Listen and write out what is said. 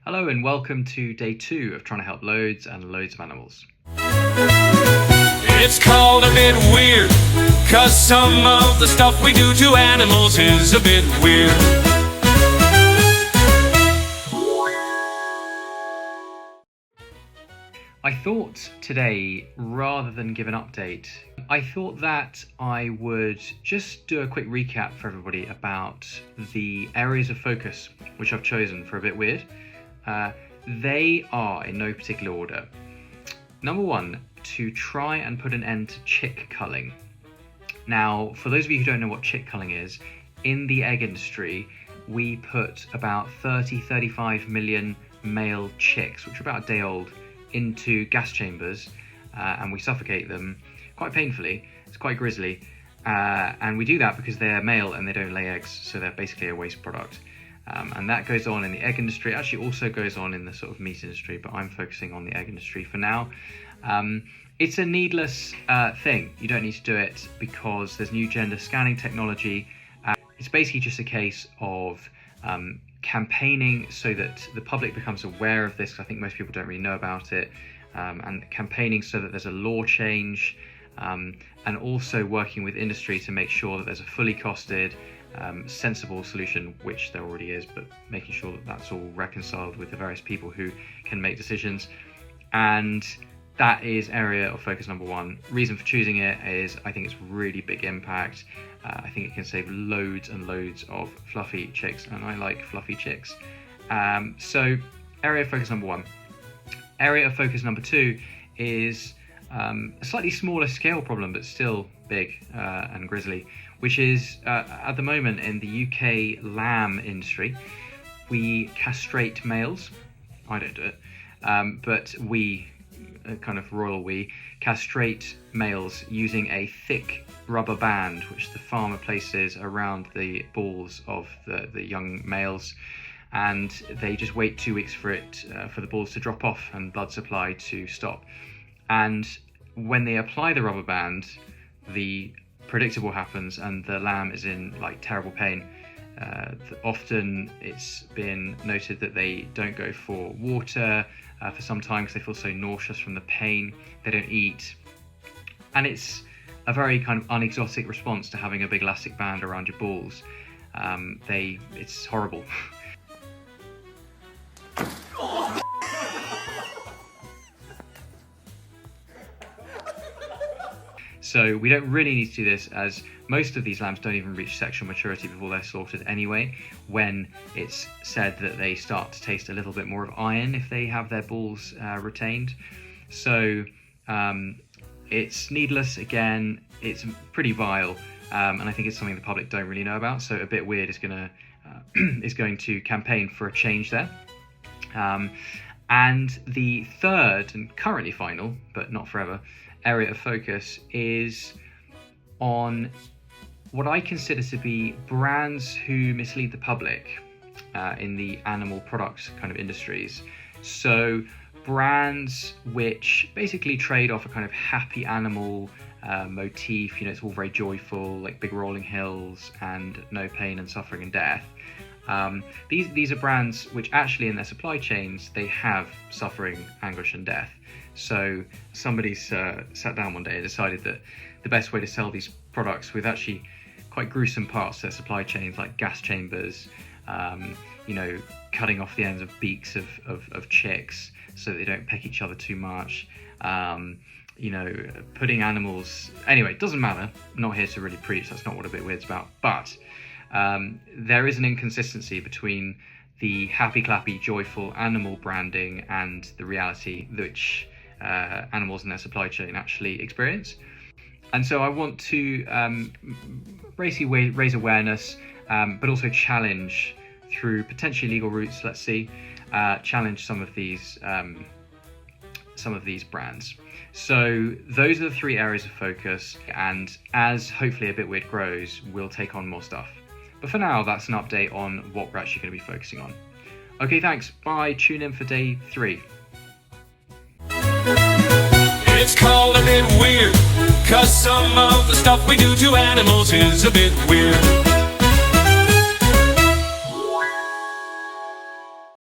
Hello and welcome to day 2 of trying to help loads and loads of animals. It's called a bit weird, 'cause some of the stuff we do to animals is a bit weird. I thought today, rather than give an update, I thought that I would just do a quick recap for everybody about the areas of focus which I've chosen for a bit weird. They are in no particular order. Number 1, to try and put an end to chick culling. Now, for those of you who don't know what chick culling is, in the egg industry, we put about 35 million male chicks, which are about a day old, into gas chambers, and we suffocate them quite painfully. It's quite grisly, and we do that because they're male and they don't lay eggs, so they're basically a waste product. And that goes on in the egg industry. It actually also goes on in the sort of meat industry, but I'm focusing on the egg industry for now. It's a needless thing. You don't need to do it because there's new gender scanning technology. It's basically just a case of campaigning so that the public becomes aware of this, because I think most people don't really know about it, and campaigning so that there's a law change, and also working with industry to make sure that there's a fully costed, sensible solution, which there already is, but making sure that that's all reconciled with the various people who can make decisions. And that is area of focus number 1. Reason for choosing it is I think it's really big impact. I think it can save loads and loads of fluffy chicks, and I like fluffy chicks. So area of focus number 1. Area of focus number 2 is a slightly smaller scale problem, but still big and grisly, which is at the moment in the UK lamb industry, we castrate males. I don't do it, but we, kind of royal we, castrate males using a thick rubber band which the farmer places around the balls of the young males, and they just wait 2 weeks for the balls to drop off and blood supply to stop. And when they apply the rubber band, the predictable happens and the lamb is in like terrible pain. Often it's been noted that they don't go for water for some time because they feel so nauseous from the pain. They don't eat, and it's a very kind of unexotic response to having a big elastic band around your balls. It's horrible. So we don't really need to do this, as most of these lambs don't even reach sexual maturity before they're slaughtered anyway, when it's said that they start to taste a little bit more of iron if they have their balls retained. So it's needless again, it's pretty vile, and I think it's something the public don't really know about, so A Bit Weird is going to campaign for a change there. And the third and currently final, but not forever, area of focus is on what I consider to be brands who mislead the public in the animal products kind of industries. So brands which basically trade off a kind of happy animal motif, it's all very joyful, like big rolling hills and no pain and suffering and death. These are brands which actually in their supply chains, they have suffering, anguish and death. So somebody's sat down one day and decided that the best way to sell these products with actually quite gruesome parts to their supply chains, like gas chambers, cutting off the ends of beaks of chicks so that they don't peck each other too much, putting animals... Anyway, it doesn't matter. I'm not here to really preach. That's not what A Bit Weird's about. But there is an inconsistency between the happy, clappy, joyful animal branding and the reality which animals in their supply chain actually experience. And so I want to basically raise awareness, but also challenge through potentially legal routes, let's see, challenge some of these brands. So those are the 3 areas of focus, and as hopefully A Bit Weird grows, we'll take on more stuff. But for now, that's an update on what we're actually going to be focusing on. Okay, thanks. Bye. Tune in for day 3. It's called a bit weird, 'cause some of the stuff we do to animals is a bit weird.